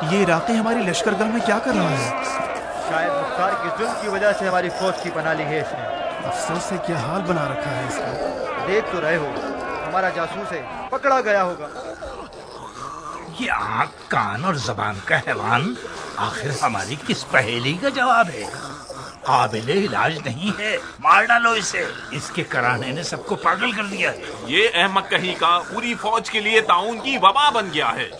ये इराक़ी हमारी लश्करगाह में क्या कर रहा है? शायद मुख्तार की जुल्म की वजह से हमारी फौज की पनाह ली है इसने। अफसर से क्या हाल बना रखा है इसका। देख तो रहे हो, हमारा जासूस है, पकड़ा गया होगा। ये आँख कान और जबान का हैवान आखिर हमारी किस पहेली का जवाब है? काबिल इलाज नहीं है, मार डालो इसे। इसके कराने ने सबको पागल कर दिया है। ये अहमक कहीं का पूरी फौज के लिए ताउन की वबा बन गया है।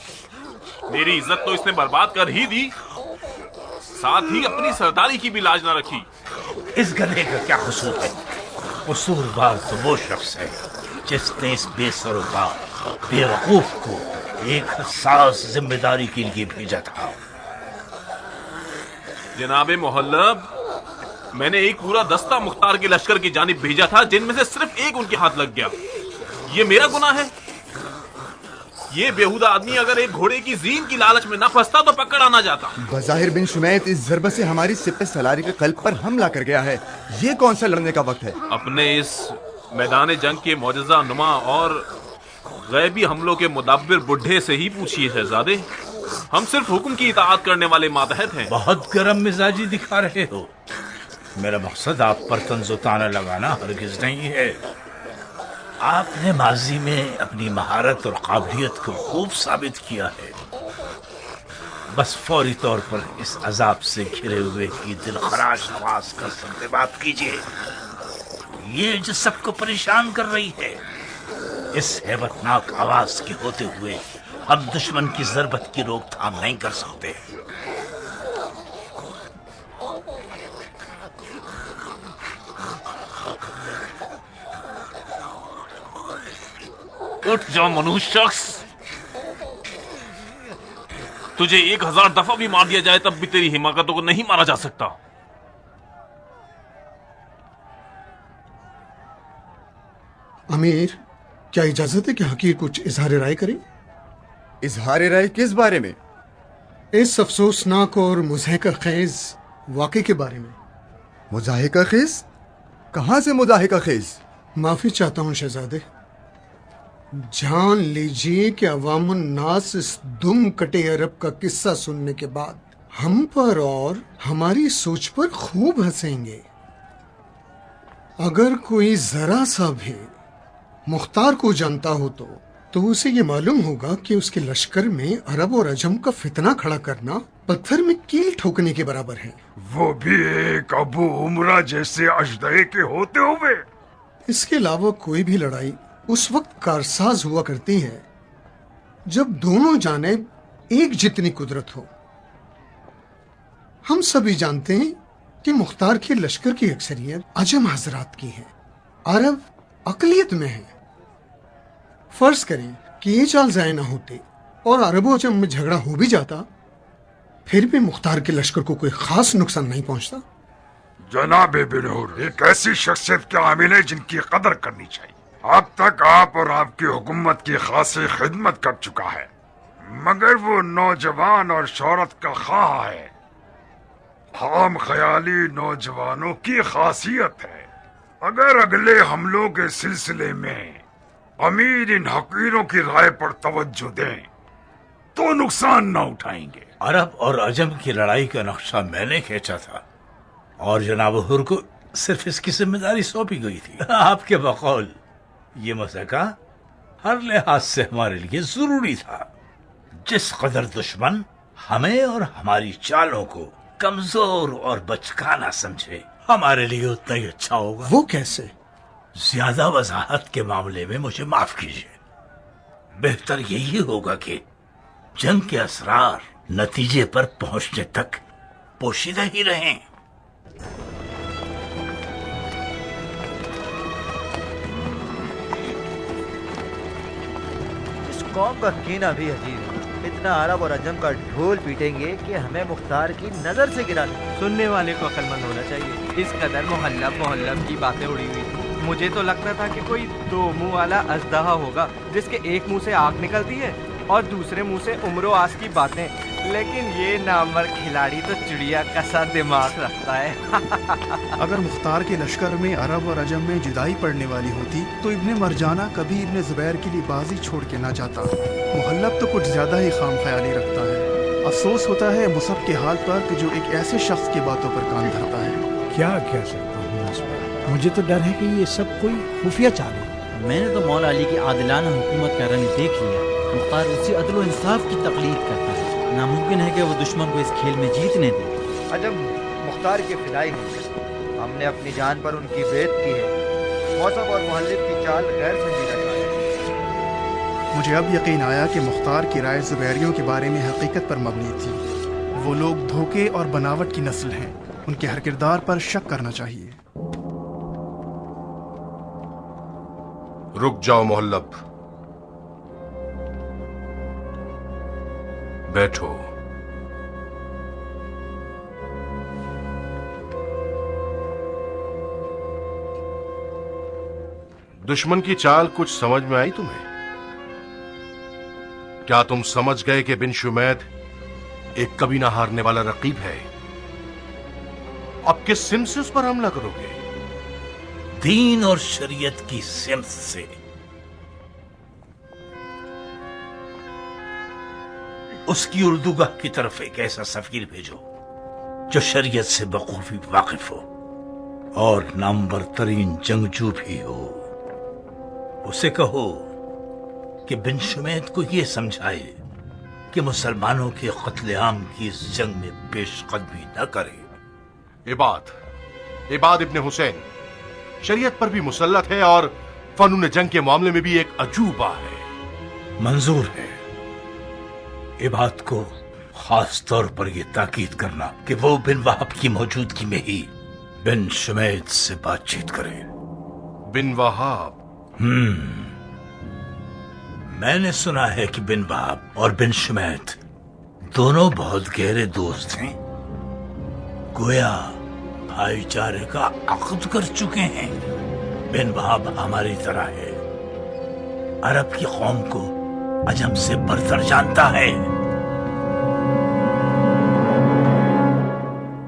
मेरी इज्जत तो इसने बर्बाद कर ही दी, साथ ही अपनी सरदारी की भी लाज न रखी। इस गधे का क्या कसूर है? कसूरवार तो वो शख्स है जिसने इस बेसरोपा बेवकूफ को एक हसास जिम्मेदारी के लिए भेजा था। जनाबे मोहल्लब, मैंने एक पूरा दस्ता मुख्तार के लश्कर की जानिब भेजा था, जिनमें से सिर्फ एक उनके हाथ लग गया। ये मेरा गुनाह है? ये बेहुदा आदमी अगर एक घोड़े की जीन की लालच में न फंसता तो पकड़ आना जाता। बज़ाहिर बिन शुमैत इस ज़रबत से हमारी सिपह सलारी के कल्ब पर हमला कर गया है। ये कौन सा लड़ने का वक्त है? अपने इस मैदान जंग के मौजज़ा नुमा और गैबी हमलों के मुदब्बिर बुढ़े से ही पूछिए शहजादे। हम सिर्फ हुक्म की इताअत करने वाले मातहत हैं। बहुत गर्म मिजाजी दिखा रहे हो। मेरा मकसद आप पर तंज़ो ताना लगाना हरगिज नहीं है। आपने माजी में अपनी महारत और काबिलियत को खूब साबित किया है। बस फौरी तौर पर इस अजाब से घिरे हुए की दिलखराश आवाज का सद्देबात कीजिए। ये जो सबको परेशान कर रही है, इस हैबतनाक आवाज के होते हुए हम दुश्मन की ज़रबत की रोकथाम नहीं कर सकते। उठ जाओ मनुष्य शख्स, तुझे 1000 दफा भी मार दिया जाए तब भी तेरी हिमाकतों को नहीं मारा जा सकता। अमीर, क्या इजाजत है कि हकीर कुछ इजहार राय करें? इजहार राय किस बारे में? इस अफसोसनाक और मुज़हिका खेज वाक़े के बारे में। मुज़ाहिका खेज? कहां से मुज़ाहिका खेज? माफी चाहता हूं शहजादे। जान लीजिए कि अवामुन नास इस दुम कटे अरब का किस्सा सुनने के बाद हम पर और हमारी सोच पर खूब हंसेंगे। अगर कोई जरा सा भी मुख्तार को जानता हो तो उसे ये मालूम होगा कि उसके लश्कर में अरब और अजम का फितना खड़ा करना पत्थर में कील ठोकने के बराबर है। वो भी एक अबू उमरा जैसे अजदहे के होते हुए। इसके अलावा कोई भी लड़ाई उस वक्त कारसाज हुआ करती है जब दोनों जानिब एक जितनी कुदरत हो। हम सभी जानते हैं कि मुख्तार के लश्कर की अक्सरियत अजम हजरात की है, अरब अकलियत में है। फर्ज करें कि ये चाल ज़ाय ना होते और अरब और अजम में झगड़ा हो भी जाता, फिर भी मुख्तार के लश्कर को कोई खास नुकसान नहीं पहुंचता। जनाब बिनूर एक ऐसी शख्सियत के आमिल है जिनकी कदर करनी चाहिए। अब तक आप और आपकी हुकूमत की खासी खिदमत कर चुका है, मगर वो नौजवान और शोहरत का ख्वाह है। खाम ख्याली नौजवानों की खासियत है। अगर अगले हमलों के सिलसिले में अमीर इन हकीरों की राय पर तवज्जो दें तो नुकसान न उठाएंगे। अरब और अजम की लड़ाई का नक्शा मैंने खींचा था और जनाब हुर को सिर्फ इसकी जिम्मेदारी सौंपी गई थी। आपके बकौल ये मसका हर लिहाज से हमारे लिए जरूरी था। जिस कदर दुश्मन हमें और हमारी चालों को कमजोर और बचकाना समझे, हमारे लिए उतना ही अच्छा होगा। वो कैसे? ज्यादा वजाहत के मामले में मुझे माफ कीजिए। बेहतर यही होगा कि जंग के असरार नतीजे पर पहुंचने तक पोशीदा ही रहें। इस कौम का कीना भी अजीब है। इतना अरब और अजम का ढोल पीटेंगे कि हमें मुख्तार की नजर से गिरा दें। सुनने वाले को अक्लमंद होना चाहिए। इस कदर मोहल्लब की बातें उड़ी हुई थी। मुझे तो लगता था कि कोई 2 मुंह वाला अजदहा होगा जिसके एक मुंह से आग निकलती है और दूसरे मुंह से उम्रो आस की बातें, लेकिन ये नामवर खिलाड़ी तो चिड़िया का सा दिमाग रखता है। अगर मुख्तार के लश्कर में अरब और अजम में जुदाई पड़ने वाली होती तो इब्ने मरजाना कभी इब्ने जुबैर के लिए बाजी छोड़ के ना जाता। मुहल्लब तो कुछ ज्यादा ही खाम ख्याली रखता है। अफसोस होता है मुसब के हाल पर कि जो एक ऐसे शख्स की बातों पर कान धरता है। क्या कह सकता हूँ इस पर? मुझे तो डर है कि ये सब कोई खुफिया चाल है। मैंने तो मौला अली की आदिलाना हुकूमत का रंग देख लिया। मुख्तार उसी अदल और इंसाफ की तकलीद करता है। नामुमकिन है कि वो दुश्मन को इस खेल में जीतने दे। अजम मुख्तार के फिदाई हैं। हमने अपनी जान पर उनकी बेत की है। मौसम और मुहल्लिफ की चाल गैर संजीदा चाल है। मुझे अब यकीन आया कि मुख्तार की राय ज़ुबैरियों के बारे में हकीकत पर मबनी थी। वो लोग धोखे और बनावट की नस्ल हैं। उनके हर किरदार पर शक करना चाहिए। रुक जाओ मोहल्लब, बैठो। दुश्मन की चाल कुछ समझ में आई तुम्हें? क्या तुम समझ गए कि बिन शुमैत एक कभी ना हारने वाला रकीब है? अब किस सिम से उस पर हमला करोगे? दीन और शरीयत की सिमत से। उसकी उर्दूगाह की तरफ एक ऐसा सफीर भेजो जो शरीयत से बखूबी वाकिफ हो और नामवर तरीन जंगजू भी हो। उसे कहो कि बिन शुमैत को यह समझाए कि मुसलमानों के कत्लेआम की इस जंग में पेशकदमी न करे। इबाद इब्ने हुसैन शरीयत पर भी मुसल्लत है और फनून जंग के मामले में भी एक अजूबा है। मंजूर है। इबाद को खास तौर पर यह ताकीद करना कि वो बिन वहाब की मौजूदगी में ही बिन शुमैत से बातचीत करें। बिन वहाब? मैंने सुना है कि बिन वहाब और बिन शुमैत दोनों बहुत गहरे दोस्त हैं। गोया भाईचारे का अक़द कर चुके हैं। बिन वहाब हमारी तरह है। अरब की कौम को अजम से बरतर जानता है।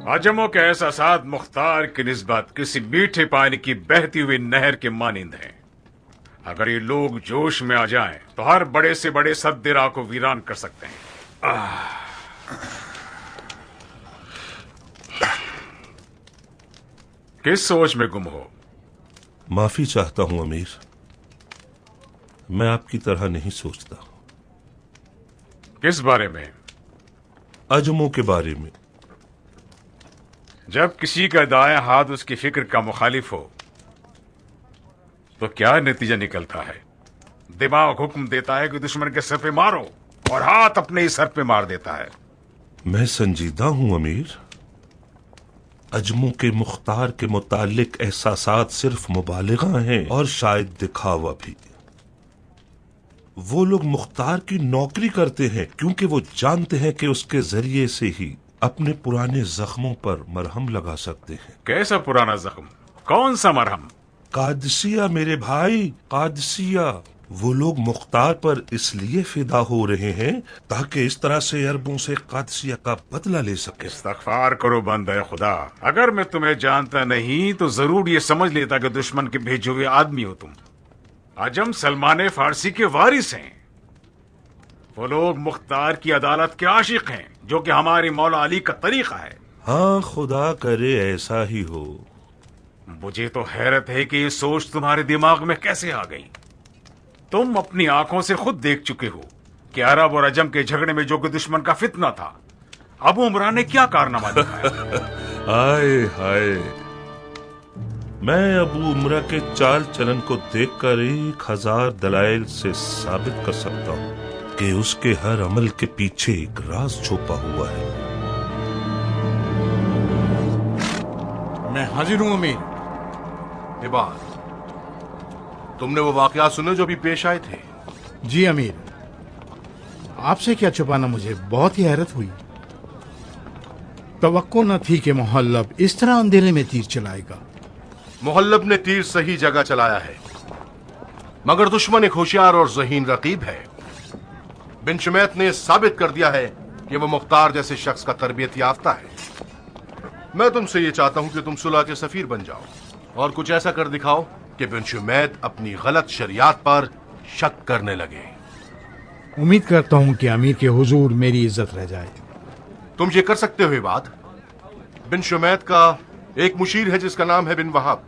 अजमों के एहसासात मुख्तार की निस्बत किसी मीठे पानी की बहती हुई नहर के मानिंद हैं। अगर ये लोग जोश में आ जाएं, तो हर बड़े से बड़े सद्दिरा को वीरान कर सकते हैं। किस सोच में गुम हो? माफी चाहता हूं अमीर, मैं आपकी तरह नहीं सोचता। किस बारे में? अजमों के बारे में। जब किसी का दायां हाथ उसकी फिक्र का मुखालिफ हो तो क्या नतीजा निकलता है? दिमाग हुक्म देता है कि दुश्मन के सर पे मारो और हाथ अपने ही सर पे मार देता है। मैं संजीदा हूं अमीर। अजमों के मुख्तार के मुतालिक एहसासात सिर्फ मुबालिगा हैं और शायद दिखावा भी। वो लोग मुख्तार की नौकरी करते हैं क्योंकि वो जानते हैं कि उसके जरिए से ही अपने पुराने जख्मों पर मरहम लगा सकते हैं। कैसा पुराना जख्म? कौन सा मरहम? कादसिया मेरे भाई, कादसिया। वो लोग मुख्तार पर इसलिए फिदा हो रहे हैं ताकि इस तरह से अरबों से कादसिया का बदला ले सके। इस्तग़फ़ार करो बंदे खुदा। अगर मैं तुम्हें जानता नहीं तो जरूर ये समझ लेता कि दुश्मन के भेजे हुए आदमी हो तुम। अजम सलमान फारसी के वारिस हैं। वो लोग मुख्तार की अदालत के आशिक हैं, जो कि हमारी मौला अली का तरीका है। हाँ, खुदा करे ऐसा ही हो। मुझे तो हैरत है कि ये सोच तुम्हारे दिमाग में कैसे आ गई। तुम अपनी आंखों से खुद देख चुके हो कि अरब और अजम के झगड़े में जो कि दुश्मन का फितना था, अबू उमरा ने क्या कारनामा दिखाया। हाय हाय, मैं अबू उमरा के चाल चलन को देखकर 1000 दलाइल से साबित कर सकता हूँ कि उसके हर अमल के पीछे एक राज छुपा हुआ है। मैं हाजिर हूं अमीर। इबाद, तुमने वो वाकया सुने जो अभी पेश आए थे? जी अमीर, आपसे क्या छुपाना, मुझे बहुत ही हैरत हुई। तवक्को न थी कि मुहल्लब इस तरह अंधेरे में तीर चलाएगा। मुहल्लब ने तीर सही जगह चलाया है, मगर दुश्मन एक होशियार और ज़हीन रकीब है। बिन शुमैत ने साबित कर दिया है कि वो मुख्तार जैसे शख्स का तरबियत याफ्ता है। मैं तुमसे ये चाहता हूं कि तुम सुलह के सफीर बन जाओ और कुछ ऐसा कर दिखाओ कि बिन शुमैत अपनी गलत शरियात पर शक करने लगे। उम्मीद करता हूं कि अमीर के हुजूर मेरी इज्जत रह जाए। तुम ये कर सकते हो इबाद। बिन शुमैत का एक मुशीर है जिसका नाम है बिन वहाब,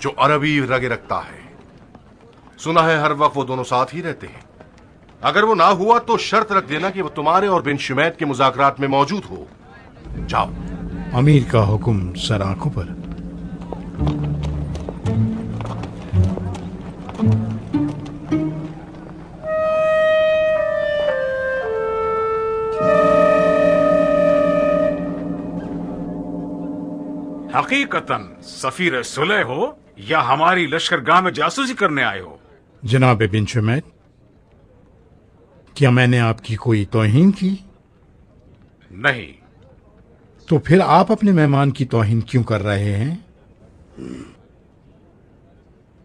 जो अरबी रगे रखता है। सुना है हर वक्त वो दोनों साथ ही रहते हैं। अगर वो ना हुआ तो शर्त रख देना कि वो तुम्हारे और बिन शुमैत के मुज़ाकरात में मौजूद हो। जाओ। अमीर का हुक्म सर आंखों पर। हकीकतन सफीर सुलह हो या हमारी लश्करगाह में जासूसी करने आए हो? जनाब बिन शुमैत, क्या मैंने आपकी कोई तौहीन की? नहीं। तो फिर आप अपने मेहमान की तौहीन क्यों कर रहे हैं?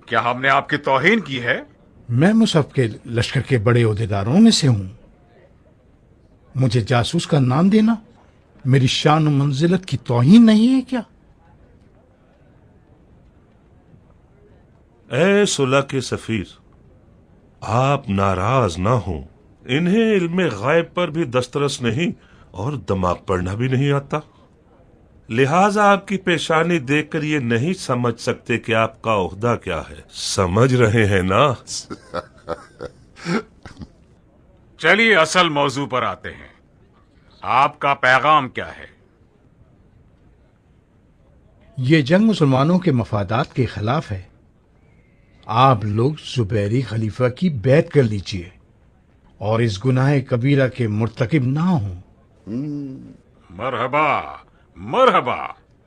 क्या हमने आपकी तौहीन की है? मैं मुसहफ के लश्कर के बड़े ओहदेदारों में से हूं। मुझे जासूस का नाम देना मेरी शान और मंजिलत की तौहीन नहीं है क्या? ए सुलह के सफीर, आप नाराज ना हो। इन्हें इल्मे गायब पर भी दस्तरस नहीं और दिमाग पढ़ना भी नहीं आता, लिहाजा आपकी पेशानी देखकर ये नहीं समझ सकते कि आपका ओहदा क्या है। समझ रहे हैं ना? चलिए असल मौजू पर आते हैं। आपका पैगाम क्या है? ये जंग मुसलमानों के मफादात के खिलाफ है। आप लोग जुबैरी खलीफा की बैत कर लीजिए और इस गुनाह कबीरा के मुर्तकिब ना हो। मरहबा मरहबा।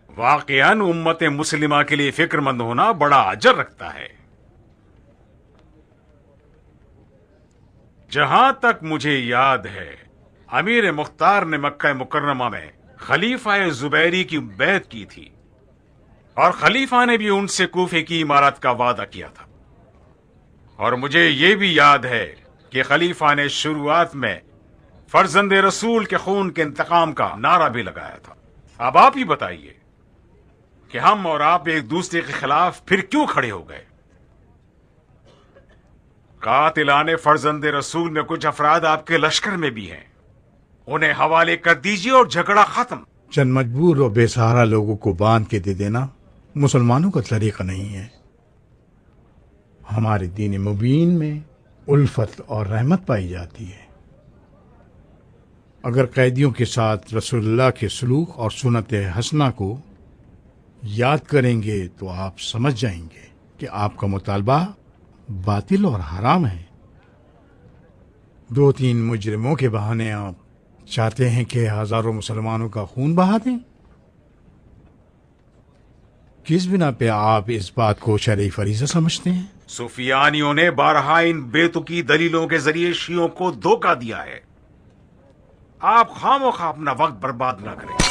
वाकयान उम्मत मुस्लिमा के लिए फिक्रमंद होना बड़ा अजर रखता है। जहां तक मुझे याद है, अमीर मुख्तार ने मक्का मुकर्रमा में खलीफा जुबैरी की बैत की थी और खलीफा ने भी उनसे कूफे की इमारत का वादा किया था। और मुझे ये भी याद है कि खलीफा ने शुरुआत में फर्जंद रसूल के खून के इंतकाम का नारा भी लगाया था। अब आप ही बताइए कि हम और आप एक दूसरे के खिलाफ फिर क्यों खड़े हो गए? कातिलाने फर्जंद रसूल में कुछ अफराद आपके लश्कर में भी हैं। उन्हें हवाले कर दीजिए और झगड़ा खत्म। चंद मजबूर और बेसहारा लोगों को बांध के दे देना मुसलमानों का तरीका नहीं है। हमारे दीन मुबीन में उल्फत और रहमत पाई जाती है। अगर कैदियों के साथ रसूलुल्लाह के सलूक और सुन्नत हसना को याद करेंगे तो आप समझ जाएंगे कि आपका मुतालबा बातिल और हराम है। 2-3 मुजरिमों के बहाने आप चाहते हैं कि हजारों मुसलमानों का खून बहा दें। किस बिना पे आप इस बात को शरई फरीज़ा समझते हैं? सुफियानियों ने बारहा इन बेतुकी दलीलों के जरिए शियों को धोखा दिया है। आप खामोखा अपना वक्त बर्बाद ना करें।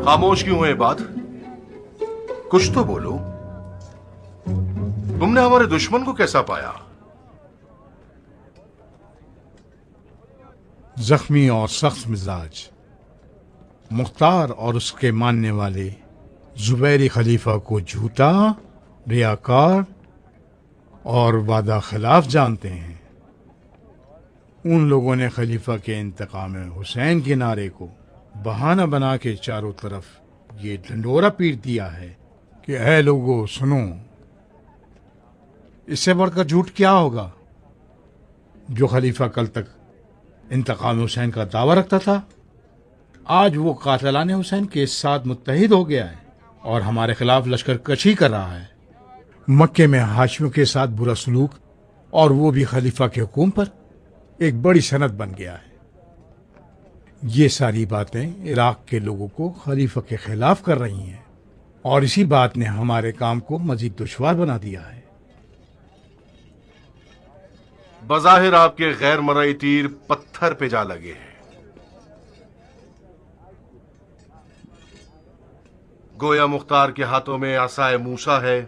खामोश क्यों है बात? कुछ तो बोलो। तुमने हमारे दुश्मन को कैसा पाया? जख्मी और सख्त मिजाज मुख्तार और उसके मानने वाले जुबैरी खलीफा को झूठा, रियाकार और वादा खिलाफ जानते हैं। उन लोगों ने खलीफा के इंतकाम हुसैन के नारे को बहाना बना के चारों तरफ ये ढंढोरा पीट दिया है कि ऐ लोगों सुनो। इससे बढ़कर झूठ क्या होगा? जो खलीफा कल तक इंतकाम हुसैन का दावा रखता था, आज वो कातिलाने हुसैन के साथ मुत्तहिद हो गया है और हमारे खिलाफ लश्कर कशी कर रहा है। मक्के में हाशियों के साथ बुरा सलूक और वो भी खलीफा के हुक्म पर एक बड़ी सनत बन गया है। ये सारी बातें इराक के लोगों को खलीफा के खिलाफ कर रही हैं और इसी बात ने हमारे काम को मजीद दुश्वार बना दिया है। बज़ाहिर आपके गैर मरई तीर पत्थर पे जा लगे हैं। गोया मुख्तार के हाथों में आसाए मूसा है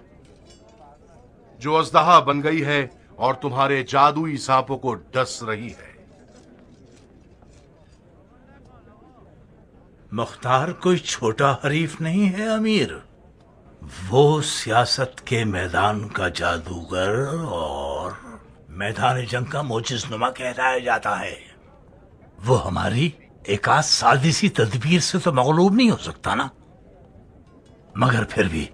जो अज़दहा बन गई है और तुम्हारे जादुई सांपों को डस रही है। मुख्तार कोई छोटा हरीफ नहीं है अमीर। वो सियासत के मैदान का जादूगर और मैदान जंग का मोजिज़नुमा कहलाया जाता है। वो हमारी एक आध साजिशी तदबीर से तो मगलूब नहीं हो सकता ना। मगर फिर भी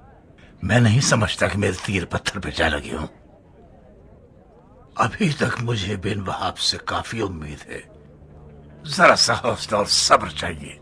मैं नहीं समझता कि मेरे तीर पत्थर पे जा लगे हूं। अभी तक मुझे बिन वहाब से काफी उम्मीद है। जरा सा हौसला और सब्र चाहिए।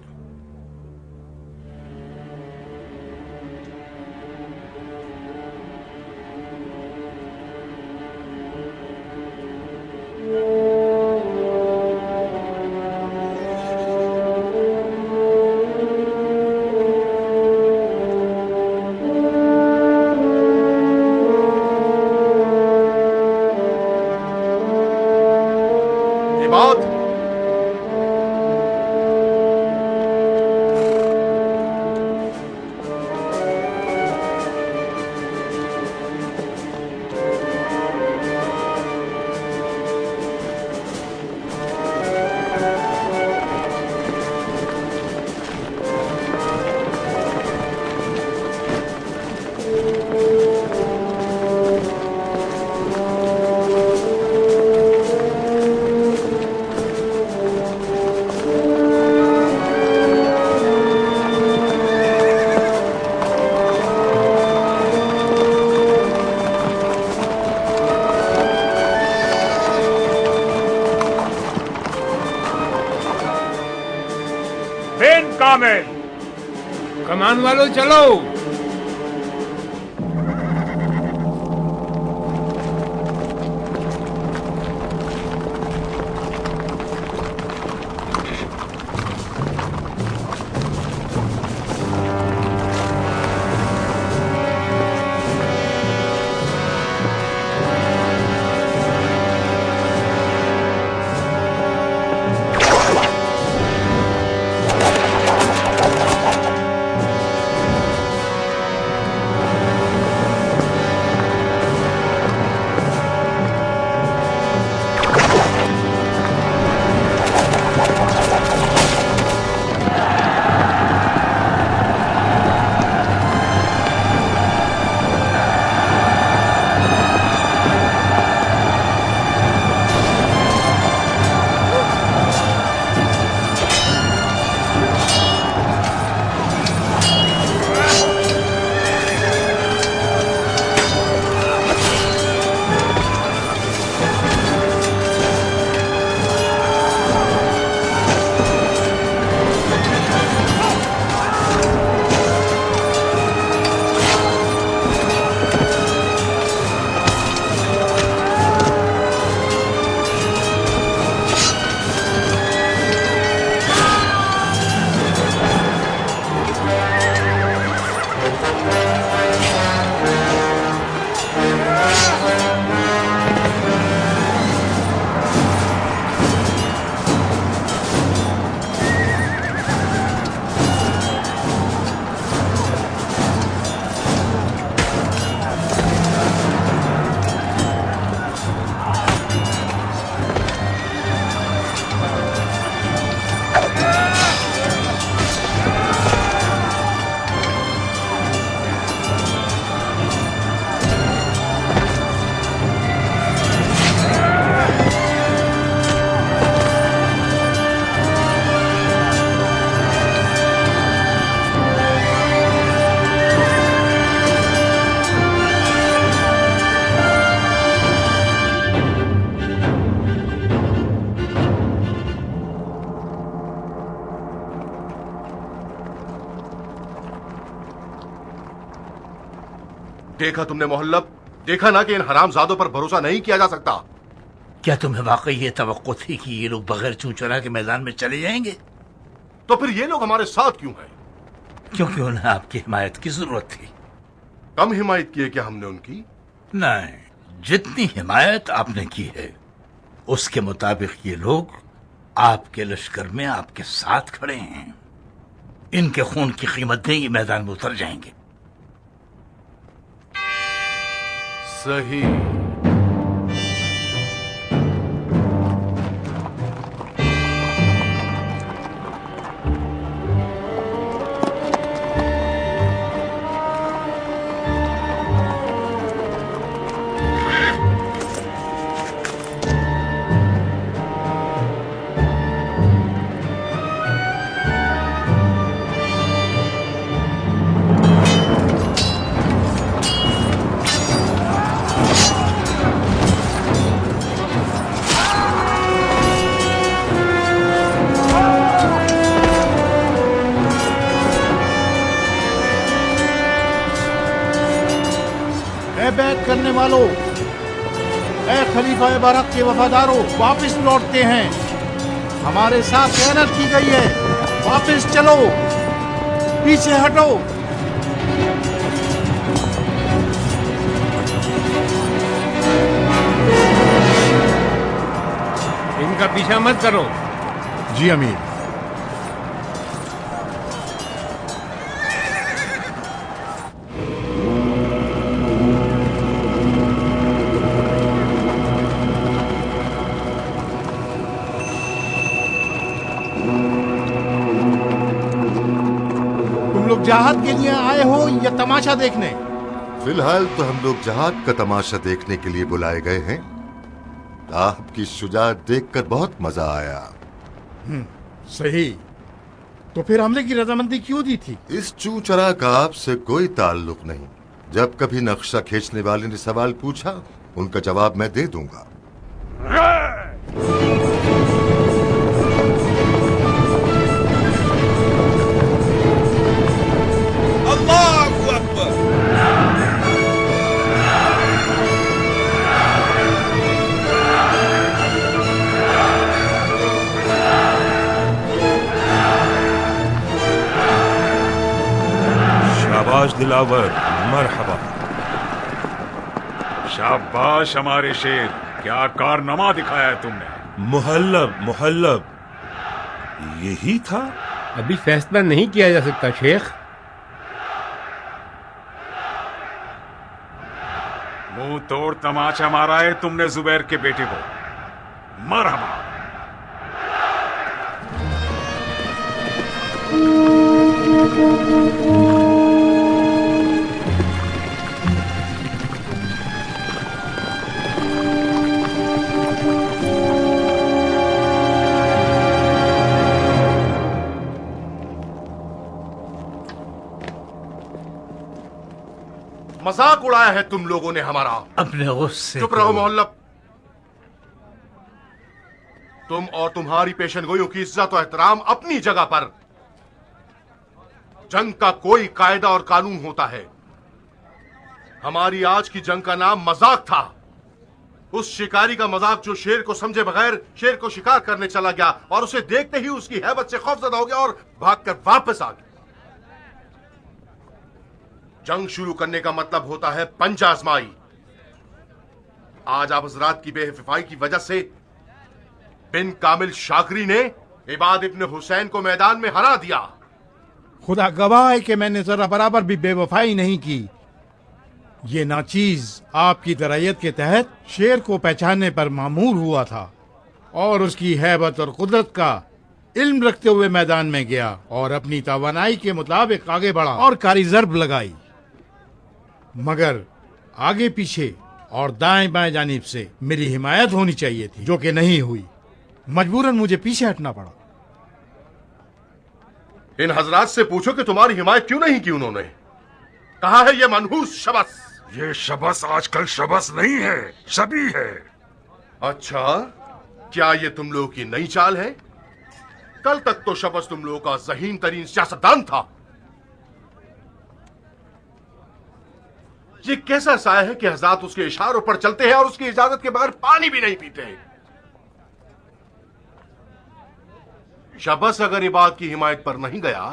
कमान वालों चलो। देखा तुमने मोहल्लब, देखा ना कि इन हरामजादों पर भरोसा नहीं किया जा सकता। क्या तुम्हें वाकई ये तवक्को थी कि ये लोग बगैर चूं चुरा के मैदान में चले जाएंगे? तो फिर ये लोग हमारे साथ क्यों हैं? क्योंकि उन्हें आपकी हिमायत की जरूरत थी। कम हिमायत की है क्या हमने उनकी? नहीं, जितनी हिमायत आपने की है उसके मुताबिक ये लोग आपके लश्कर में आपके साथ खड़े हैं। इनके खून की कीमत देंगे, मैदान में उतर जाएंगे। सही। बैत करने वालों, ए खलीफा बारक के वफादारों, वापस लौटते हैं। हमारे साथ खयानत की गई है, वापस चलो, पीछे हटो। इनका पीछा मत करो। जी अमीर। जहाद के लिए आए हो या तमाशा देखने? फिलहाल तो हम लोग जहाद का तमाशा देखने के लिए बुलाए गए हैं। आपकी शुजाअत देखकर बहुत मजा आया। सही। तो फिर हमले की रजामंदी क्यों दी थी? इस चूचरा का आपसे कोई ताल्लुक नहीं। जब कभी नक्शा खींचने वाले ने सवाल पूछा, उनका जवाब मैं दे दूंगा। शाबाश दिलावर, मरहबा। शाबाश हमारे शेर, क्या कारनामा दिखाया है तुमने। मुहल्लब मुहल्लब, यही था। अभी फैसला नहीं किया जा सकता शेख। मुंह तोड़ तमाचा मारा है तुमने जुबैर के बेटे को। मरहबा। मजाक उड़ाया है तुम लोगों ने हमारा। अपने गुस्से। चुप रहो मोहल्लब। तुम और तुम्हारी पेशनगोइयों की इज्जत और एहतराम अपनी जगह पर। जंग का कोई कायदा और कानून होता है। हमारी आज की जंग का नाम मजाक था। उस शिकारी का मजाक जो शेर को समझे बगैर शेर को शिकार करने चला गया और उसे देखते ही उसकी हैबत से खौफजदा हो गया और भागकर वापस आ गया। जंग शुरू करने का मतलब होता है पंजा आजमाई। आज आप हजरात की बेहिफाई की वजह से बिन कामिल शाकरी ने इबाद इब्न हुसैन को मैदान में हरा दिया। खुदा गवाह है कि मैंने जरा बराबर भी बेवफाई नहीं की। ये नाचीज आपकी दरायत के तहत शेर को पहचानने पर मामूर हुआ था और उसकी हैबत और कुदरत का इल्म रखते हुए मैदान में गया और अपनी तवानाई के मुताबिक आगे बढ़ा और कारी जर्ब लगाई। मगर आगे पीछे और दाएं बाएं जानिब से मेरी हिमायत होनी चाहिए थी, जो कि नहीं हुई। मजबूरन मुझे पीछे हटना पड़ा। इन हजरात से पूछो कि तुम्हारी हिमायत क्यों नहीं की उन्होंने। कहा है ये मनहूस शबस। ये शबस आजकल शबस नहीं है, शबी है। अच्छा, क्या ये तुम लोगों की नई चाल है? कल तक तो शबस तुम लोगों का ज़हीन तरीन सियासतदान था। ये कैसा साया है कि हज़रात उसके इशारों पर चलते हैं और उसकी इजाजत के बगैर पानी भी नहीं पीते हैं। शबस अगर इबाद की हिमायत पर नहीं गया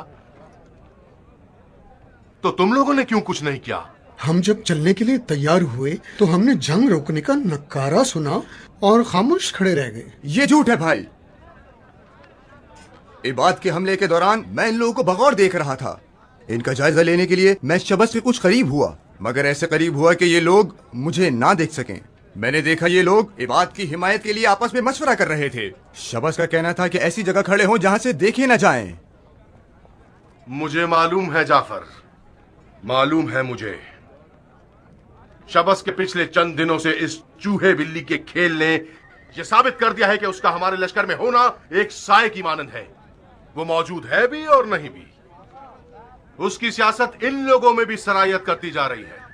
तो तुम लोगों ने क्यों कुछ नहीं किया? हम जब चलने के लिए तैयार हुए तो हमने जंग रोकने का नकारा सुना और खामोश खड़े रह गए। ये झूठ है भाई। इबाद के हमले के दौरान मैं इन लोगों को बगौर देख रहा था। इनका जायजा लेने के लिए मैं शबस के कुछ करीब हुआ, मगर ऐसे करीब हुआ कि ये लोग मुझे ना देख सकें। मैंने देखा ये लोग इबाद की हिमायत के लिए आपस में मशवरा कर रहे थे। शबस का कहना था कि ऐसी जगह खड़े हों जहां से देखे न जाएं। मुझे मालूम है जाफर, मालूम है मुझे। शबस के पिछले चंद दिनों से इस चूहे बिल्ली के खेल ने यह साबित कर दिया है कि उसका हमारे लश्कर में होना एक साए की मानंद है। वो मौजूद है भी और नहीं भी। उसकी सियासत इन लोगों में भी सरायत करती जा रही है।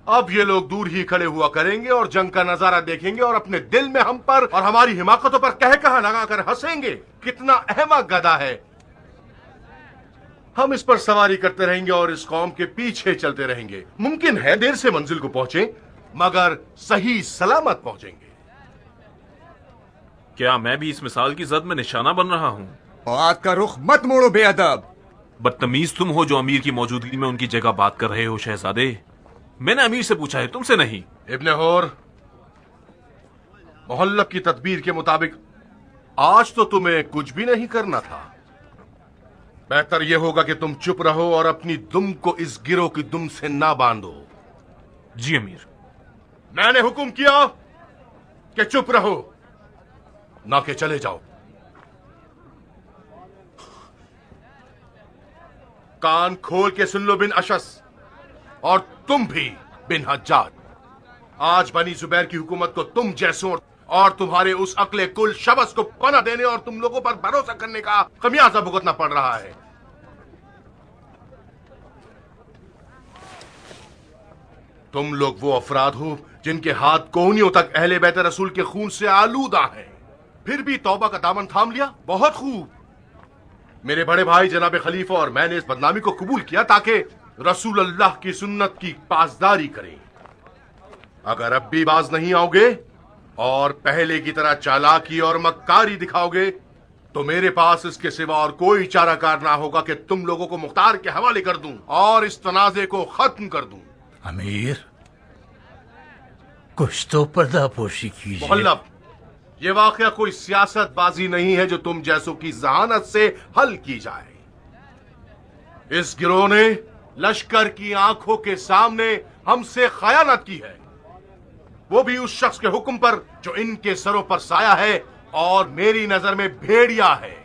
अब ये लोग दूर ही खड़े हुआ करेंगे और जंग का नजारा देखेंगे और अपने दिल में हम पर और हमारी हिमाकतों पर कह कहा लगाकर हंसेंगे। कितना अहमक गधा है। हम इस पर सवारी करते रहेंगे और इस कौम के पीछे चलते रहेंगे। मुमकिन है देर से मंजिल को पहुंचे, मगर सही सलामत पहुंचेंगे। क्या मैं भी इस मिसाल की जद में निशाना बन रहा हूँ? बात का रुख मत मोड़ो बेअदब। बदतमीज तुम हो जो अमीर की मौजूदगी में उनकी जगह बात कर रहे हो शहजादे। मैंने अमीर से पूछा है, तुमसे नहीं। इब्ने होर, मोहल्लब की तदबीर के मुताबिक आज तो तुम्हें कुछ भी नहीं करना था। बेहतर यह होगा कि तुम चुप रहो और अपनी दुम को इस गिरोह की दुम से ना बांधो। जी अमीर। मैंने हुक्म किया कि चुप रहो, ना कि चले जाओ। कान खोल के सुन लो बिन अशस, और तुम भी बिन हज्जाज। आज बनी जुबैर की हुकूमत को तुम जैसों और तुम्हारे उस अक्ले कुल शबस को पनाह देने और तुम लोगों पर भरोसा करने का खमियाजा भुगतना पड़ रहा है। तुम लोग वो अफराद हो जिनके हाथ कोहनियों तक अहले बैत रसूल के खून से आलूदा है, फिर भी तौबा का दामन थाम लिया। बहुत खूब। मेरे बड़े भाई जनाब खलीफा और मैंने इस बदनामी को कबूल किया ताकि रसूल अल्लाह की सुन्नत की पासदारी करें। अगर अब भी बाज नहीं आओगे और पहले की तरह चालाकी और मक्कारी दिखाओगे तो मेरे पास इसके सिवा और कोई चाराकार ना होगा कि तुम लोगों को मुख्तार के हवाले कर दूं और इस तनाजे को खत्म कर दूं। अमीर, कुछ तो पर्दापोशी कीजिए। मोहल्लब, ये वाकया कोई सियासतबाजी नहीं है जो तुम जैसों की जहानत से हल की जाए। इस गिरोह ने लश्कर की आंखों के सामने हमसे खयानत की है, वो भी उस शख्स के हुक्म पर जो इनके सरों पर साया है और मेरी नजर में भेड़िया है।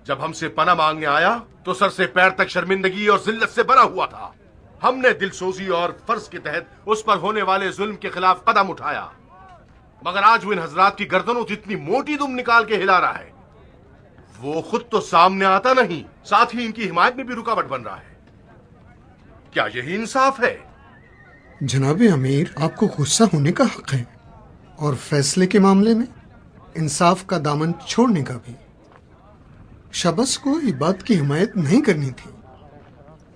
जब हमसे पनाह मांगने आया तो सर से पैर तक शर्मिंदगी और जिल्लत से भरा हुआ था। हमने दिलसोजी और फर्ज के तहत उस पर होने वाले जुल्म के खिलाफ कदम उठाया, मगर आज वो इन हजरात की गर्दनों जितनी मोटी दुम निकाल के हिला रहा है। वो खुद तो सामने आता नहीं, साथ ही इनकी हिमायत में भी रुकावट बन रहा है। क्या यही इंसाफ है? जनाब अमीर, आपको गुस्सा होने का हक है और फैसले के मामले में इंसाफ का दामन छोड़ने का भी। शबस को इबाद की हिमायत नहीं करनी थी।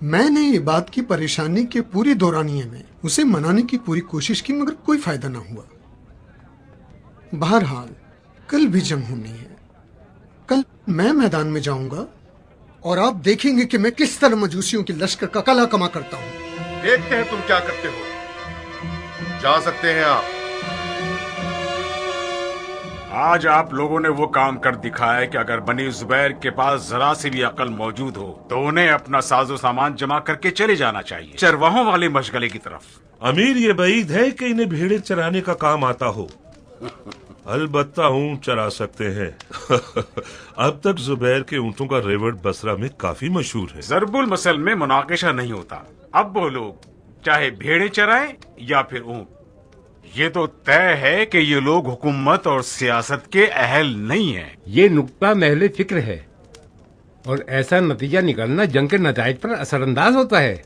मैंने इबाद की परेशानी के पूरे दौरानिये में उसे मनाने की पूरी कोशिश की, मगर कोई फायदा ना हुआ। बहरहाल कल भी जंग होनी है। कल मैं मैदान में जाऊंगा और आप देखेंगे कि मैं किस तरह मजूसियों की लश्कर का कला कमा करता हूं। देखते हैं तुम क्या करते हो। जा सकते हैं आप। आज आप लोगों ने वो काम कर दिखाया कि अगर बनी जुबैर के पास जरा से भी अकल मौजूद हो तो उन्हें अपना साजो सामान जमा करके चले जाना चाहिए, चरवाहों वाले मशगले की तरफ। अमीर, ये बईद है कि इन्हें भेड़े चराने का काम आता हो। अलबत्ता ऊंट चरा सकते हैं। अब तक जुबैर के ऊंटों का रेवट बसरा में काफी मशहूर है। जरबुल मसल में मुनाकिशा नहीं होता। अब वो लोग चाहे भेड़े चराएं या फिर ऊंट, ये तो तय है कि ये लोग हुकूमत और सियासत के अहल नहीं हैं। ये नुक्ता महले फिक्र है और ऐसा नतीजा निकलना जंग के नताइज पर असरअंदाज होता है।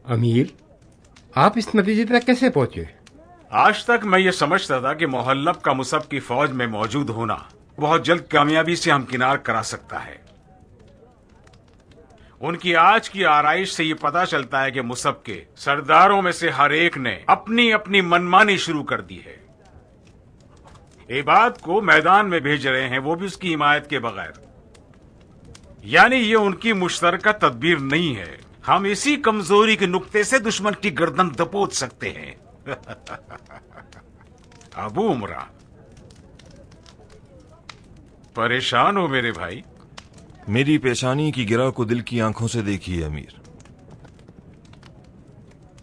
अमीर, आप इस नतीजे तक कैसे पहुंचे? आज तक मैं ये समझता था कि मोहल्लब का मुसब की फौज में मौजूद होना बहुत जल्द कामयाबी से हमकिनार करा सकता है। उनकी आज की आराइश से ये पता चलता है कि मुसब के सरदारों में से हर एक ने अपनी अपनी मनमानी शुरू कर दी है। इबाद को मैदान में भेज रहे हैं, वो भी उसकी हिमायत के बगैर। यानी ये उनकी मुश्तरका तदबीर नहीं है। हम इसी कमजोरी के नुक्ते से दुश्मन की गर्दन दबोच सकते हैं। अबू उमरा, परेशान हो मेरे भाई? मेरी पेशानी की गिरा को दिल की आंखों से देखिए अमीर।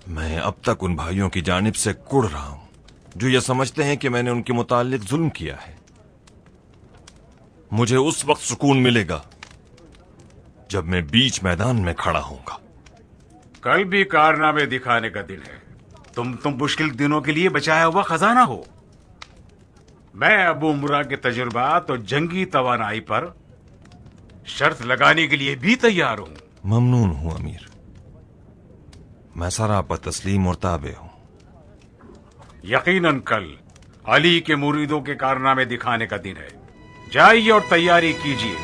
मैं अब तक उन भाइयों की जानिब से कुढ़ रहा हूं जो ये समझते हैं कि मैंने उनके मुतालिक जुल्म किया है। मुझे उस वक्त सुकून मिलेगा जब मैं बीच मैदान में खड़ा होऊंगा। कल भी कारनामे दिखाने का दिन है। तुम मुश्किल दिनों के लिए बचाया हुआ खजाना हो। मैं अबू उमरा के तजुर्बात और जंगी तवानाई पर शर्त लगाने के लिए भी तैयार हूं। ममनून हूं अमीर, मैं सरापा तस्लीम और ताबे हूं। यकीनन कल अली के मुरीदों के कारनामे दिखाने का दिन है। जाइए और तैयारी कीजिए।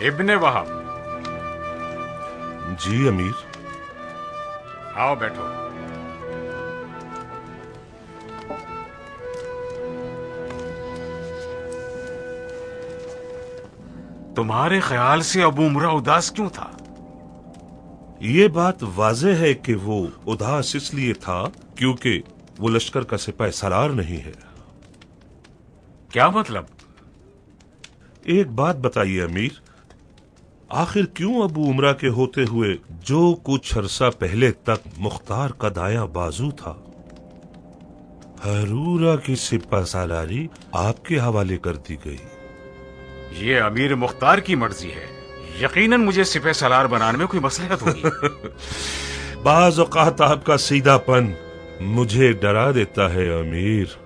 इब्ने वहाब। जी अमीर। आओ बैठो। तुम्हारे ख्याल से अबू उमरा उदास क्यों था? ये बात वाज़ेह है कि वो उदास इसलिए था क्योंकि वो लश्कर का सिपाही सालार नहीं है। क्या मतलब? एक बात बताइए अमीर, आखिर क्यों अबू उमरा के होते हुए जो कुछ अरसा पहले तक मुख्तार का दायां बाजू था, हरूरा की सिपा सालारी आपके हवाले कर दी गई? ये अमीर मुख्तार की मर्जी है। यकीनन मुझे सिपह सलार बनाने में कोई मसलहत होगी। बाज़ औक़ात आपका सीधापन मुझे डरा देता है अमीर।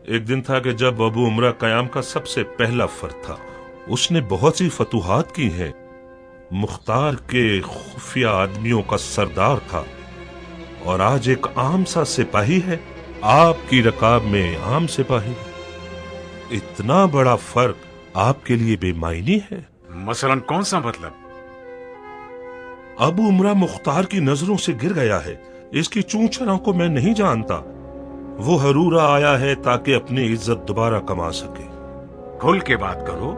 एक दिन था कि जब अबू उमरा कयाम का सबसे पहला फर्द था। उसने बहुत सी फतूहात की हैं। मुख्तार के खुफिया आदमियों का सरदार था और आज एक आम सा सिपाही है, आपकी रकाब में आम सिपाही। इतना बड़ा फर्क आपके लिए बेमायनी है? मसलन कौन सा मतलब? अबू उमरा मुख्तार की नजरों से गिर गया है। इसकी चूंचरों को मैं नहीं जानता। वो हरूरा आया है ताकि अपनी इज्जत दोबारा कमा सके। खुल के बात करो,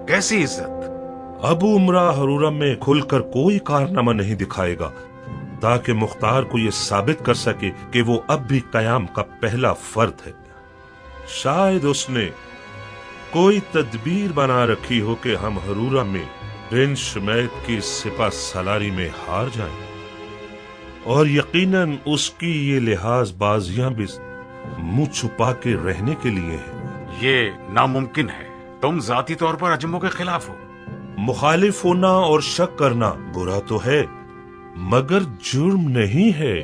कैसी इज्जत? अबू उमरा हरूरा में खुलकर कोई कारनामा नहीं दिखाएगा ताकि मुख्तार को यह साबित कर सके कि वो अब भी कयाम का पहला फर्द है। शायद उसने कोई तदबीर बना रखी हो कि हम हरूरा में बिन शुमैत की सिपा सलारी में हार जाएं, और यकीनन उसकी ये लिहाजबाजियां भी मुंह छुपा के रहने के लिए हैं। ये नामुमकिन है। तुम जाती तौर पर अजमों के खिलाफ हो। मुखालिफ होना और शक करना बुरा तो है, मगर जुर्म नहीं है।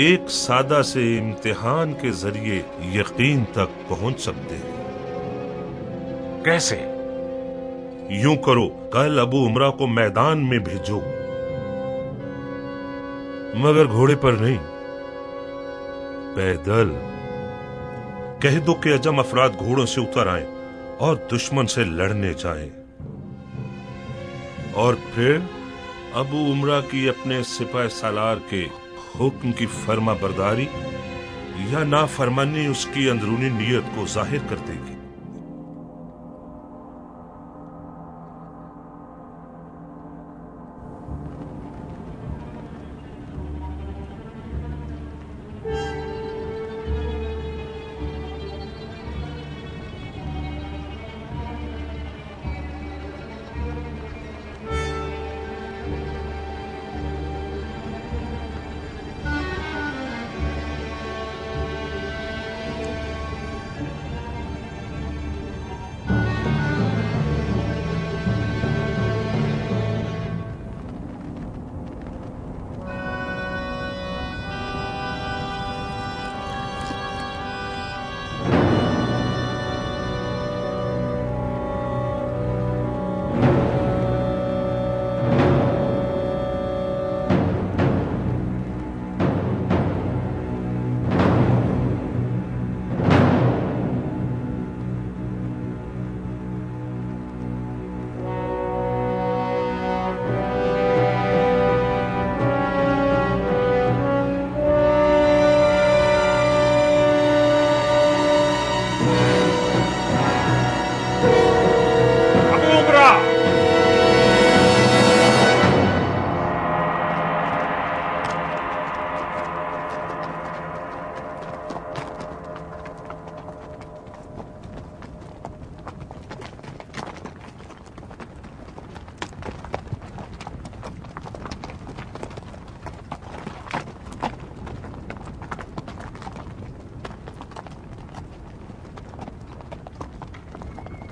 एक सादा से इम्तिहान के जरिए यकीन तक पहुंच सकते हैं। कैसे? यूं करो, कल अबू उमरा को मैदान में भेजो, मगर घोड़े पर नहीं, पैदल। कह दो कि अजम अफराद घोड़ों से उतर आएं और दुश्मन से लड़ने जाएं, और फिर अबू उमरा की अपने सिपाही सालार के हुक्म की फर्मा बरदारी या नाफरमानी उसकी अंदरूनी नीयत को जाहिर कर देगी।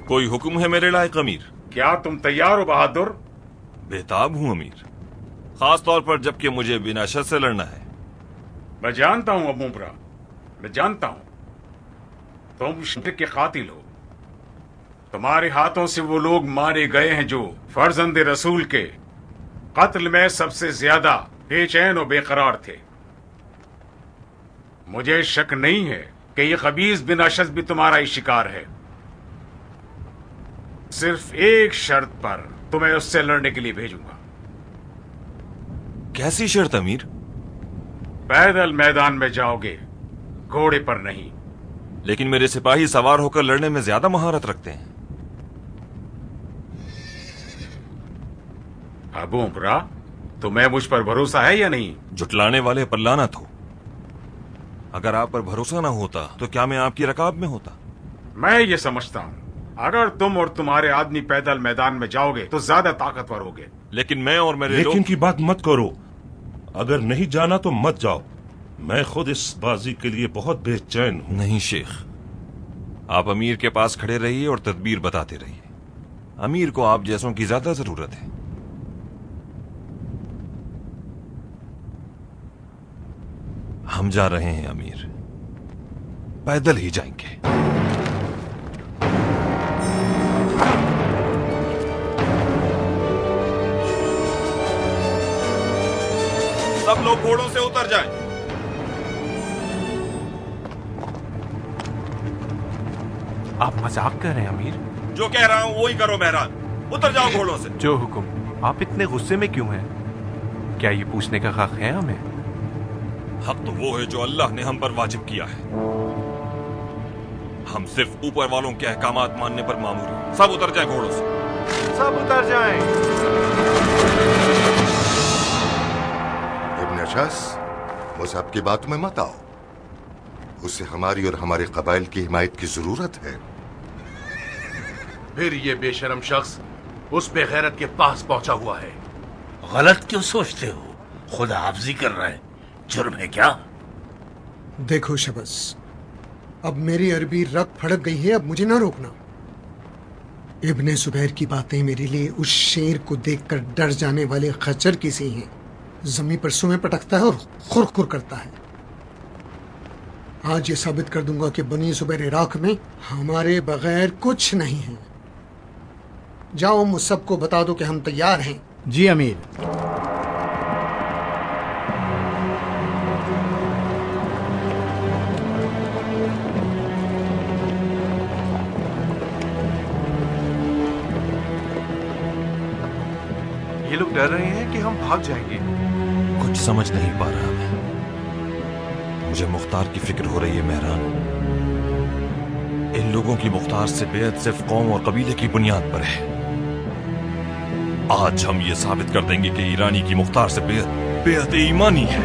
कोई हुक्म है मेरे लायक अमीर? क्या तुम तैयार हो बहादुर? बेताब हूं अमीर, खास तौर पर जबकि मुझे बिना शर्त से लड़ना है। मैं जानता हूं अबू उमरा, मैं जानता हूं तुम शर्त के कातिल हो। तुम्हारे हाथों से वो लोग मारे गए हैं जो फर्जंद रसूल के कत्ल में सबसे ज्यादा बेचैन और बेकरार थे। मुझे शक नहीं है कि ये खबीज बिन अशद भी तुम्हारा ही शिकार है। सिर्फ एक शर्त पर तुम्हें उससे लड़ने के लिए भेजूंगा। कैसी शर्त अमीर? पैदल मैदान में जाओगे, घोड़े पर नहीं। लेकिन मेरे सिपाही सवार होकर लड़ने में ज्यादा महारत रखते हैं। अबू उमरा, तुम्हें मुझ पर भरोसा है या नहीं? जुटलाने वाले पर लानत हो। अगर आप पर भरोसा ना होता तो क्या मैं आपकी रकाब में होता? मैं ये समझता हूँ अगर तुम और तुम्हारे आदमी पैदल मैदान में जाओगे तो ज्यादा ताकतवर होगे। लेकिन मैं और मेरे लेकिन लोग... की बात मत करो। अगर नहीं जाना तो मत जाओ। मैं खुद इस बाजी के लिए बहुत बेचैन हूँ। नहीं शेख, आप अमीर के पास खड़े रहिए और तदबीर बताते रहिए। अमीर को आप जैसों की ज्यादा जरूरत है। हम जा रहे हैं अमीर, पैदल ही जाएंगे। सब लोग घोड़ों से उतर जाएं। आप मजाक कर रहे हैं अमीर? जो कह रहा हूं वही करो मेहरान। उतर जाओ घोड़ों से। जो हुक्म। आप इतने गुस्से में क्यों हैं? क्या ये पूछने का हक है हमें? हक तो वो है जो अल्लाह ने हम पर वाजिब किया है। हम सिर्फ ऊपर वालों के अहकामात मानने पर मामूर हैं। सब उतर जाएं घोड़ों से। सब उतर जाएं। इब्न अशास, मुझे आपकी बात में मत आओ। उसे हमारी और हमारे कबाइल की हिमायत की जरूरत है। फिर ये बेशरम शख्स उस बेगैरत के पास पहुंचा हुआ है। गलत क्यों सोचते हो? खुदा हाफजी कर रहा है। जुर्म है क्या? देखो शबस, अब मेरी अरबी रग फड़क गई है। अब मुझे ना रोकना। इब्ने जुबैर की बातें मेरे लिए उस शेर को देखकर डर जाने वाले खच्चर की सी हैं। जमीन पर सुमें पटकता है और खुर खुर करता है। आज ये साबित कर दूंगा कि बनी जुबैर इराक में हमारे बगैर कुछ नहीं है। जाओ मुझ सबको बता दो कि हम तैयार हैं। जी अमीर। ये लोग डर रहे हैं कि हम भाग जाएंगे। कुछ समझ नहीं पा रहा मैं। मुझे मुख्तार की फिक्र हो रही है मेहरान। इन लोगों की मुख्तार से बेअत सिर्फ कौम और कबीले की बुनियाद पर है। आज हम ये साबित कर देंगे कि ईरानी की मुख्तार से बेअत ईमानी है।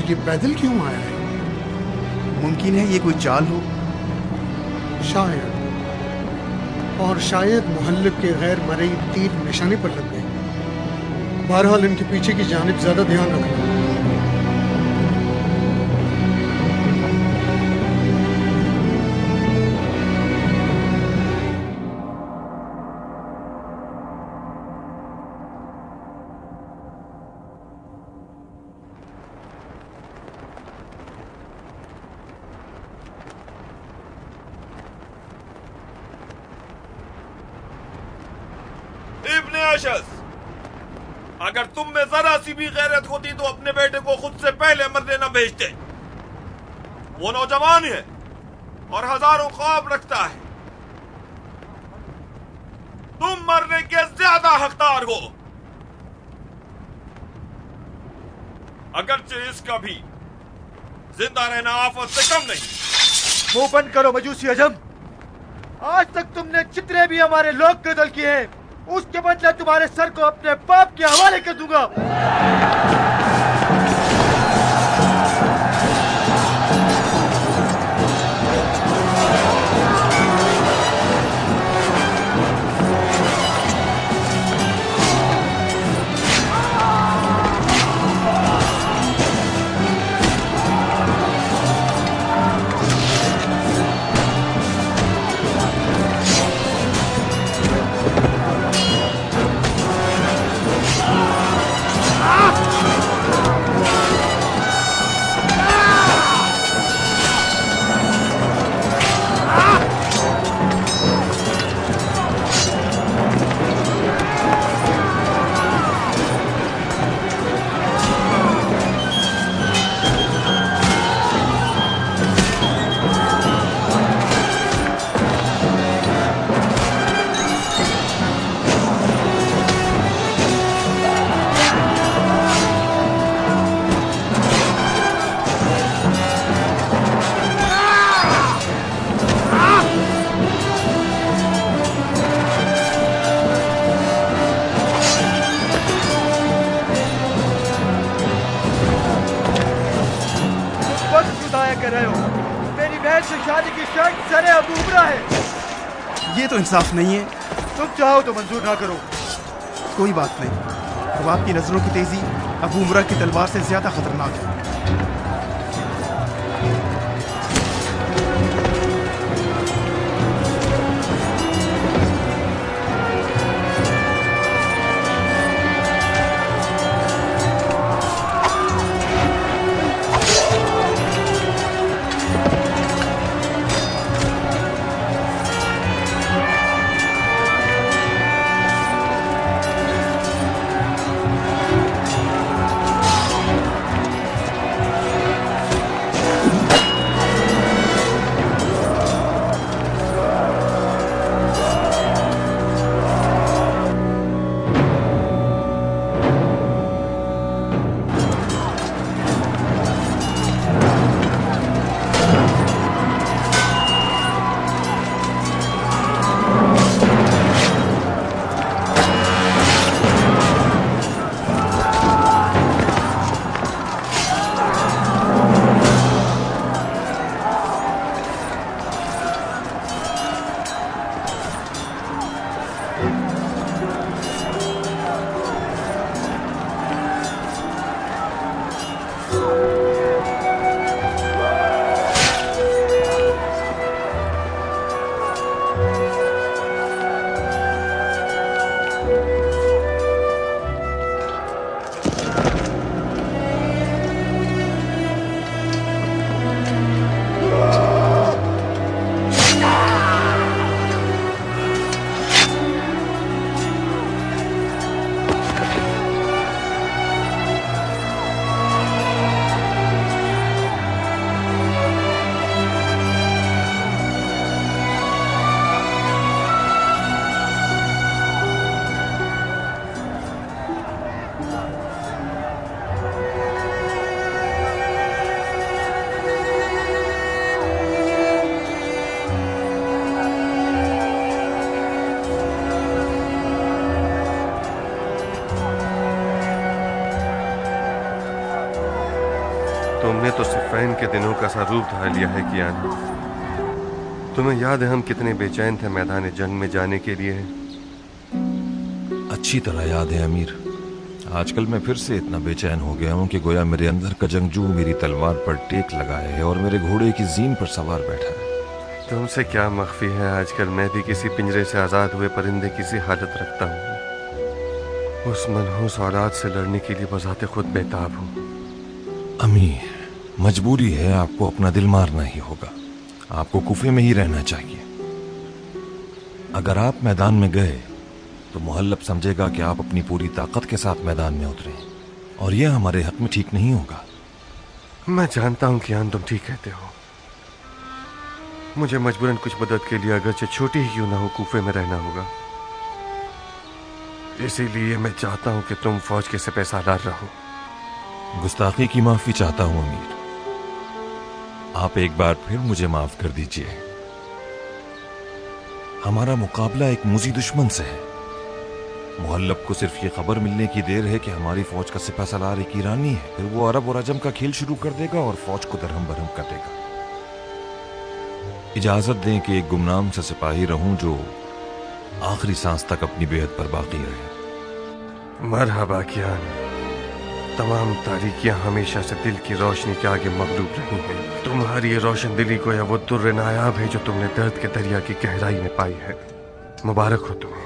ये पैदल क्यों आया है? मुमकिन है ये कोई चाल हो। शायद। और शायद मुहल्लिब के गैर मरई तीर निशाने पर लग गए। बहरहाल इनके पीछे की जानिब ज्यादा ध्यान रखना। अगर तुम में जरा सी भी गैरत होती तो अपने बेटे को खुद से पहले मरने न भेजते। वो नौजवान है और हजारों ख्वाब रखता है। तुम मरने के ज्यादा हकदार हो। अगरचे इसका भी जिंदा रहना आफत से कम नहीं। मुंह बंद करो मजूसी अजम। आज तक तुमने जितने भी हमारे लोग कत्ल किए हैं, उसके बदले तुम्हारे सर को अपने बाप के हवाले कर दूंगा। ये तो इंसाफ नहीं है। तुम चाहो तो मंजूर ना करो। कोई बात नहीं, अब आपकी नजरों की तेजी अबू उमरा की तलवार से ज्यादा खतरनाक है। तुमने तो सिफ़ैन के दिनों का सा रूप धार लिया है कियान। तुम्हें याद है हम कितने बेचैन थे मैदान जंग में जाने के लिए? अच्छी तरह याद है अमीर। आजकल मैं फिर से इतना बेचैन हो गया हूँ कि गोया मेरे अंदर का जंगजू मेरी तलवार पर टेक लगाए है और मेरे घोड़े की जीन पर सवार बैठा है। तुमसे क्या मख्फी है, आजकल मैं भी किसी पिंजरे से आजाद हुए परिंदे की सी हालत रखता हूँ। उस मनहूस औलाद से लड़ने के लिए बजाते खुद बेताब हूँ। अमीर, मजबूरी है, आपको अपना दिल मारना ही होगा। आपको कुफे में ही रहना चाहिए। अगर आप मैदान में गए तो मुहल्लब समझेगा कि आप अपनी पूरी ताकत के साथ मैदान में उतरे और यह हमारे हक में ठीक नहीं होगा। मैं जानता हूं कियान, तुम ठीक कहते हो। मुझे मजबूरन कुछ मदद के लिए अगरचे छोटी ही क्यों ना हो कूफे में रहना होगा। इसीलिए मैं चाहता हूं कि तुम फौज के सिपहसालार रहो। गुस्ताखी की माफी चाहता हूं अमीर। आप एक बार फिर मुझे माफ कर दीजिए। हमारा मुकाबला एक मुजी दुश्मन से है। मुहल्लब को सिर्फ ये खबर मिलने की देर है कि हमारी फौज का सिपहसालार एक ईरानी है। फिर वो अरब और अजम का खेल शुरू कर देगा और फौज को दरहम बरहम कर देगा। इजाजत दें कि एक गुमनाम सा सिपाही रहूं जो आखिरी सांस तक अपनी बेहद पर बाकी रहे। मरहबा कियान। तमाम तारीकियां हमेशा से दिल की रोशनी के आगे मगलूब रही हैं। तुम्हारी ये रोशन दिली को या वो दुर्र नायाब है जो तुमने दर्द के दरिया की गहराई में पाई है। मुबारक हो तुम्हें।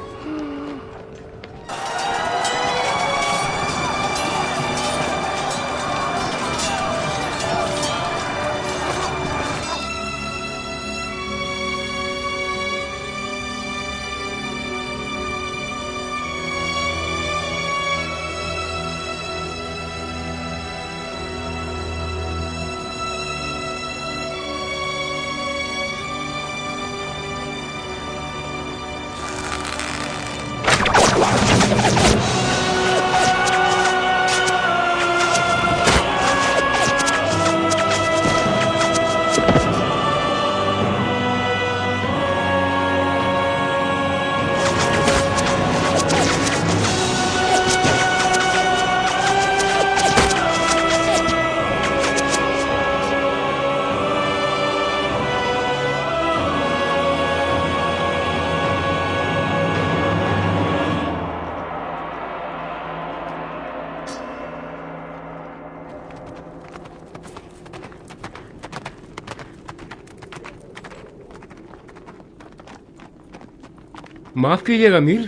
माफ कीजिएगा अमीर,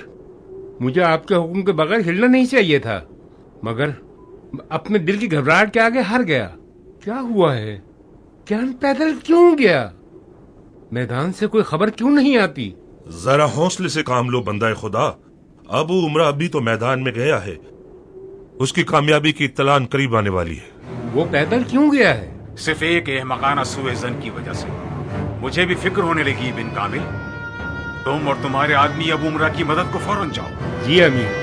मुझे आपके हुक्म के बगैर हिलना नहीं चाहिए था, मगर अपने दिल की घबराहट के आगे हार गया। क्या हुआ है? कियान पैदल क्यों गया? मैदान से कोई खबर क्यों नहीं आती? जरा हौसले से काम लो बंदा खुदा। अबू उमरा अभी तो मैदान में गया है। उसकी कामयाबी की इत्तलान करीब आने वाली है। वो पैदल क्यों गया है? सिर्फ एक अहमकाना सुएज़न की वजह से। मुझे भी फिक्र होने लगी बिन कामिल। तुम और तुम्हारे आदमी अबू उमरा की मदद को फौरन जाओ। जी अमीर।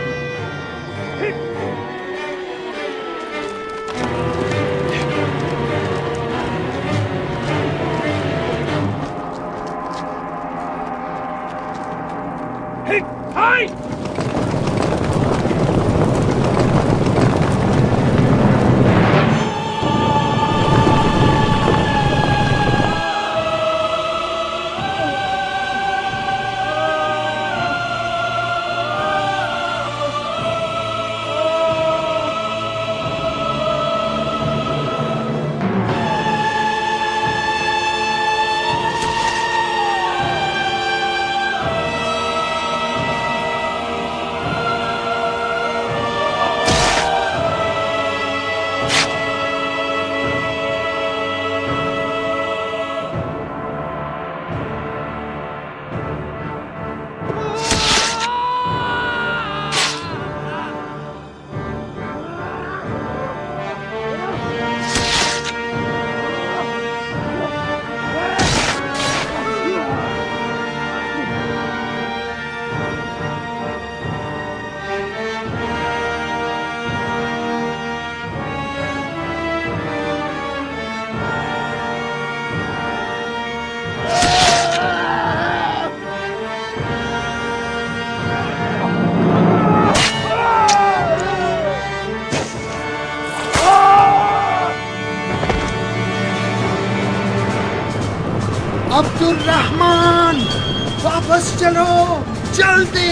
अब्दुर्रहमान, वापस चलो जल्दी।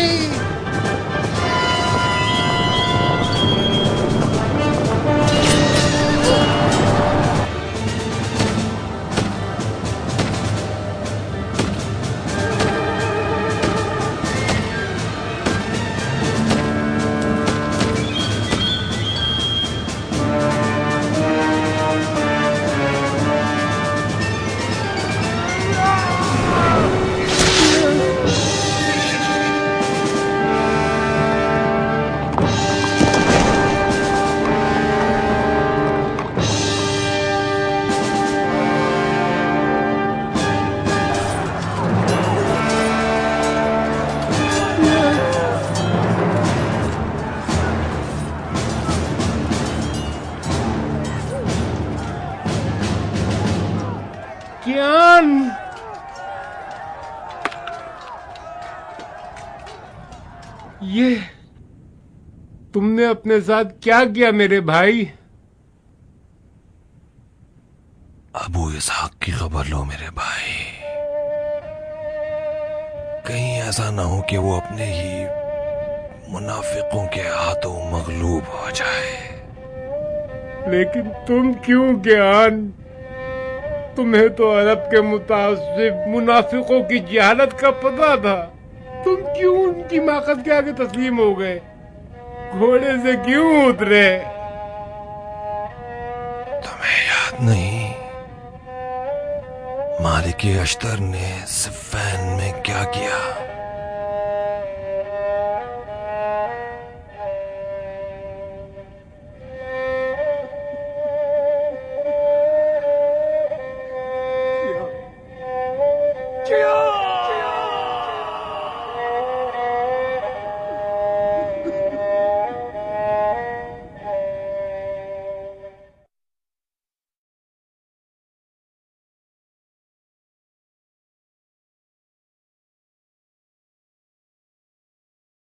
ज्ञान। ये तुमने अपने साथ क्या किया मेरे भाई? अबू इसहाक की खबर लो मेरे भाई, कहीं ऐसा ना हो कि वो अपने ही मुनाफिकों के हाथों मगलूब हो जाए। लेकिन तुम क्यों ज्ञान? तुम्हें तो अरब के मुतासिब मुनाफिकों की जहालत का पता था, तुम क्यों उनकी माकत के आगे तस्लीम हो गए? घोड़े से क्यों उतरे? तुम्हें याद नहीं मालिक अश्तर ने सिफ़ैन में क्या किया?